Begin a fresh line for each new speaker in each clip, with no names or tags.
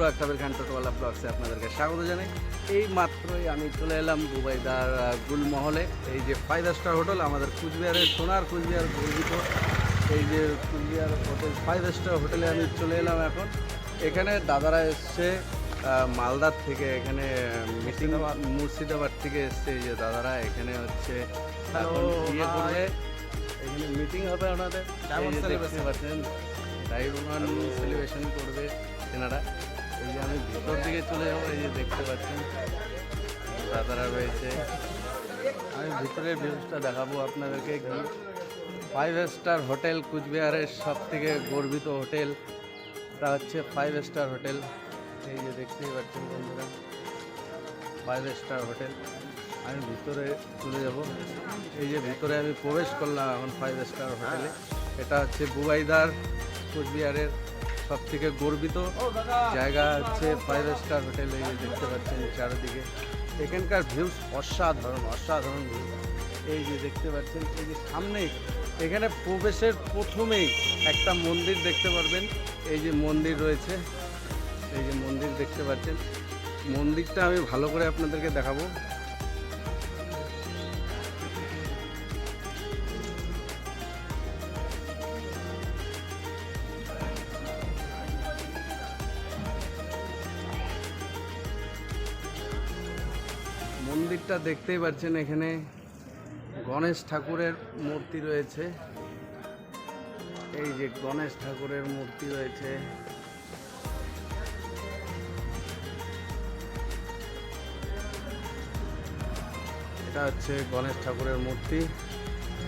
Blog Kabir খান টোটোওয়ালা ব্লগসে আপনাদেরকে স্বাগত জানাই। এই মাত্রই আমি চলে এলাম দুবাইদার গুলমহলে। এই যে 5 স্টার হোটেল, আমাদের কুচবিহারের সোনার কুচবিহার গর্বিত এই যে কুচবিহার হোটেল 5 স্টার হোটেলে আমি চলে এলাম এখন। এখানে দাদারা এসছে মালদার থেকে, এখানে মিটিং মুর্শিদাবাদ থেকে এসছে এই যে দাদারা। এখানে হচ্ছে ইয়ে করবে, এখানে মিটিং হবে ওনাদের, দেখতে পাচ্ছেন ডায়মন্ড সেলিব্রেশন করবে এনারা। এই যে আমি ভিতর দিকে চলে যাবো, এই যে দেখতে পাচ্ছেন দাদারা রয়েছে। আমি ভিতরের ভিউজটা দেখাবো আপনাদেরকে। 5 স্টার হোটেল, কুচবিহারের সব থেকে গর্বিত হোটেল, এটা হচ্ছে 5 স্টার হোটেল। এই যে দেখতেই পাচ্ছেন বন্ধুরা 5 স্টার হোটেল। আমি ভিতরে চলে যাব, এই যে ভিতরে আমি প্রবেশ করলাম এখন 5 স্টার হোটেলে। এটা হচ্ছে বুবাইদার কুচবিহারের সব থেকে গর্বিত জায়গা হচ্ছে 5 স্টার হোটেল। এই যে দেখতে পাচ্ছেন চারিদিকে এখানকার ভিউজ অসাধারণ অসাধারণ ভিউ। এই যে দেখতে পাচ্ছেন, এই যে সামনেই এখানে প্রবেশের প্রথমেই একটা মন্দির দেখতে পারবেন। এই যে মন্দির রয়েছে, এই যে মন্দির দেখতে পাচ্ছেন। মন্দিরটা আমি ভালো করে আপনাদেরকে দেখাবো। মন্দিরটা দেখতেই পাচ্ছেন, এখানে গণেশ ঠাকুরের মূর্তি রয়েছে। এই যে গণেশ ঠাকুরের মূর্তি রয়েছে। এটা হচ্ছে গণেশ ঠাকুরের মূর্তি,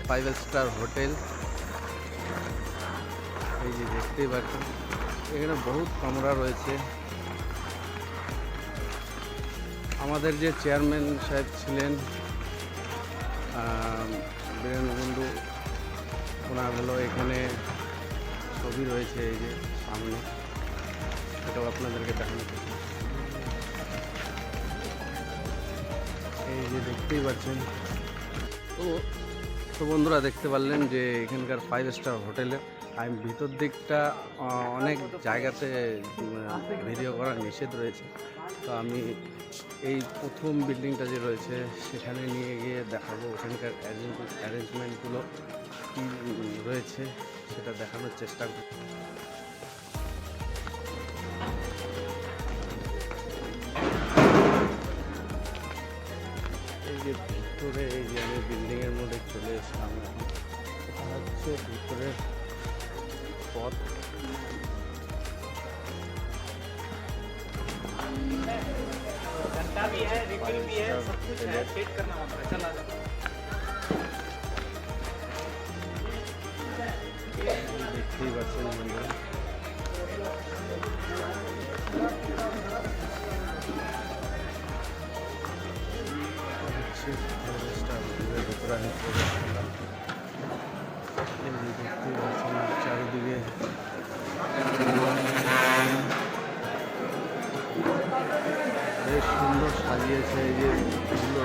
5 স্টার হোটেল। এই যে দেখতেই পাচ্ছেন এখানে বহুত কামরা রয়েছে। আমাদের যে চেয়ারম্যান সাহেব ছিলেন বীরেন্দ্র বন্ধু, ওনার হলো এখানে ছবি রয়েছে এই যে সামনে, এটাও আপনাদেরকে দেখানো। এই যে দেখতেই পাচ্ছেন। তো বন্ধুরা দেখতে পারলেন যে এখানকার 5 স্টার হোটেলে আমি ভিতর দিকটা অনেক জায়গাতে ভিডিও করা নিষেধ রয়েছে। তো আমি এই প্রথম বিল্ডিংটা যে রয়েছে সেখানে নিয়ে গিয়ে দেখাবো ওখানকার অ্যারেঞ্জমেন্টগুলো কী রয়েছে সেটা দেখানোর চেষ্টা করব। এই যে ভিতরে, এই যে আমি বিল্ডিংয়ের মধ্যে চলে এসলাম এখন। এটা হচ্ছে ভিতরের পথ। घंटा भी है, रिफिल भी है, सब कुछ है, सेट करना होता है। चला देखिए बच्चे बंदा अच्छे स्टार ভিতরে আমি প্রবেশ করলাম। এই যে দেখতে পাচ্ছেন চারিদিকে বেশ সুন্দর সাজিয়েছে। এই যে এগুলো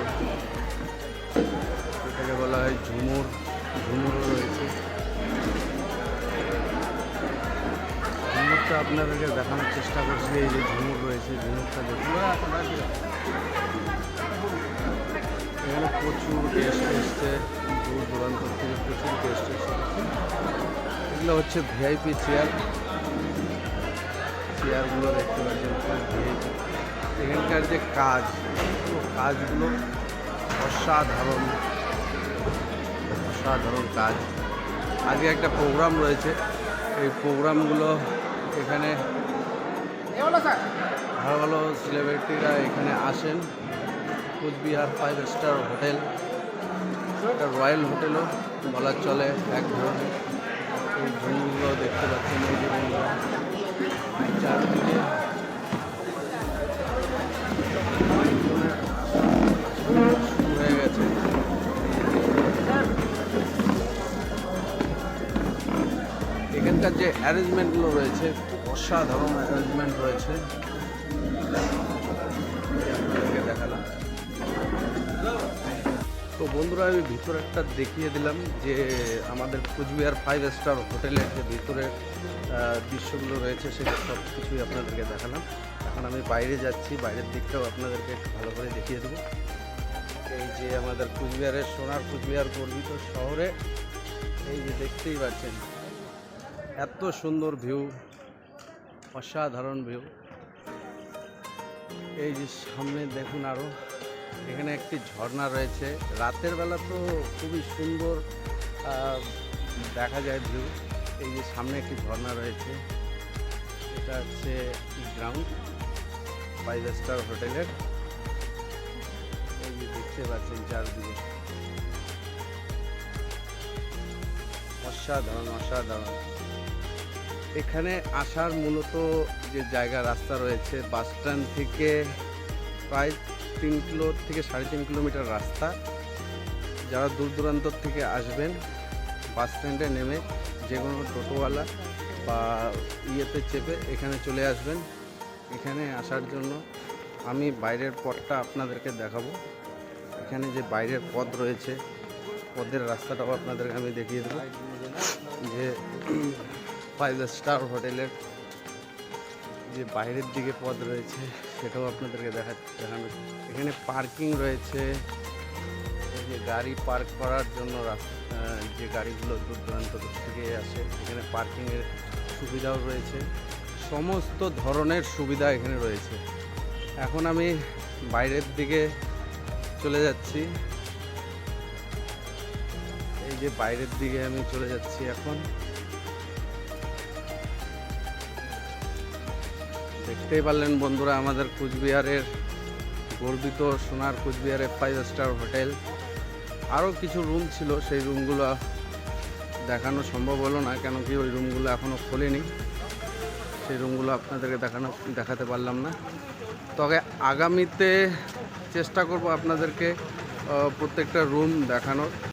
এটাকে বলা হয় ঝুমুর, ঝুমুরও রয়েছে। ঝুমুরটা আপনাদেরকে দেখানোর চেষ্টা করছি। এই যে ঝুমুর রয়েছে, ঝুমুরটা দেখুন। এখানে প্রচুর গেস্ট এসছে, দূর দূরান্ত থেকে প্রচুর গেস্ট এসছে। এগুলো হচ্ছে ভিআইপি চেয়ার, চেয়ারগুলো দেখতে পাচ্ছেন ভিআইপি। এখানকার যে কাজগুলো অসাধারণ অসাধারণ কাজ। আজকে একটা প্রোগ্রাম রয়েছে, এই প্রোগ্রামগুলো এখানে ভালো ভালো সেলিব্রিটিরা এখানে আসেন। কুচবিহার 5 স্টার হোটেল, একটা রয়্যাল হোটেলও বলা চলে এক ধরনের। এই ঝুমগুলো দেখতে পাচ্ছেন, এই যে চারদিকে হয়ে গেছে। এখানকার যে অ্যারেঞ্জমেন্টগুলো রয়েছে খুব অসাধারণ অ্যারেঞ্জমেন্ট রয়েছে, আপনাদেরকে দেখালাম। তো বন্ধুরা আমি ভিতরে একটা দেখিয়ে দিলাম যে আমাদের কুচবিহার 5 স্টার হোটেলের যে ভিতরের দৃশ্যগুলো রয়েছে সেটা সব কিছুই আপনাদেরকে দেখালাম। এখন আমি বাইরে যাচ্ছি, বাইরের দিকটাও আপনাদেরকে একটু ভালো করে দেখিয়ে দেবো। এই যে আমাদের কুচবিহারের সোনার কুচবিহার গর্বিত শহরে এই যে দেখতেই পাচ্ছেন এত সুন্দর ভিউ, অসাধারণ ভিউ। এই যে সামনে দেখুন আরও এখানে একটি ঝর্ণা রয়েছে, রাতের বেলা তো খুবই সুন্দর দেখা যায় ভিউ। এই যে সামনে একটি ঝর্ণা রয়েছে, এটা হচ্ছে গ্রাউন্ড 5 স্টার হোটেলের। এই যে দেখতে পাচ্ছেন চারদিকে অসাধারণ অসাধারণ। এখানে আসার মূলত যে জায়গা রাস্তা রয়েছে বাস স্ট্যান্ড থেকে প্রায় 3 কিলো থেকে 3.5 কিলোমিটার রাস্তা। যারা দূর দূরান্ত থেকে আসবেন বাস স্ট্যান্ডে নেমে যে কোনো টোটোওয়ালা বা ইয়েতে চেপে এখানে চলে আসবেন। এখানে আসার জন্য আমি বাইরের পথটা আপনাদেরকে দেখাবো। এখানে যে বাইরের পথ রয়েছে পথের রাস্তাটাও আপনাদেরকে আমি দেখিয়ে দেবো। যে 5 স্টার হোটেলের যে বাইরের দিকে পথ রয়েছে সেটাও আপনাদেরকে দেখানো। এখানে পার্কিং রয়েছে, এই যে গাড়ি পার্ক করার জন্য যে গাড়িগুলো দূর দূরান্ত থেকে আসে এখানে পার্কিংয়ের সুবিধাও রয়েছে, সমস্ত ধরনের সুবিধা এখানে রয়েছে। এখন আমি বাইরের দিকে চলে যাচ্ছি, এই যে বাইরের দিকে আমি চলে যাচ্ছি এখন। দেখতেই পারলেন বন্ধুরা আমাদের কুচবিহারের গর্বিত সোনার কুচবিহারের 5 স্টার হোটেল। আরও কিছু রুম ছিল, সেই রুমগুলো দেখানো সম্ভব হলো না, কেন কি ওই রুমগুলো এখনও খোলেনি, সেই রুমগুলো আপনাদেরকে দেখাতে পারলাম না। তবে আগামীতে চেষ্টা করব আপনাদেরকে প্রত্যেকটা রুম দেখানোর।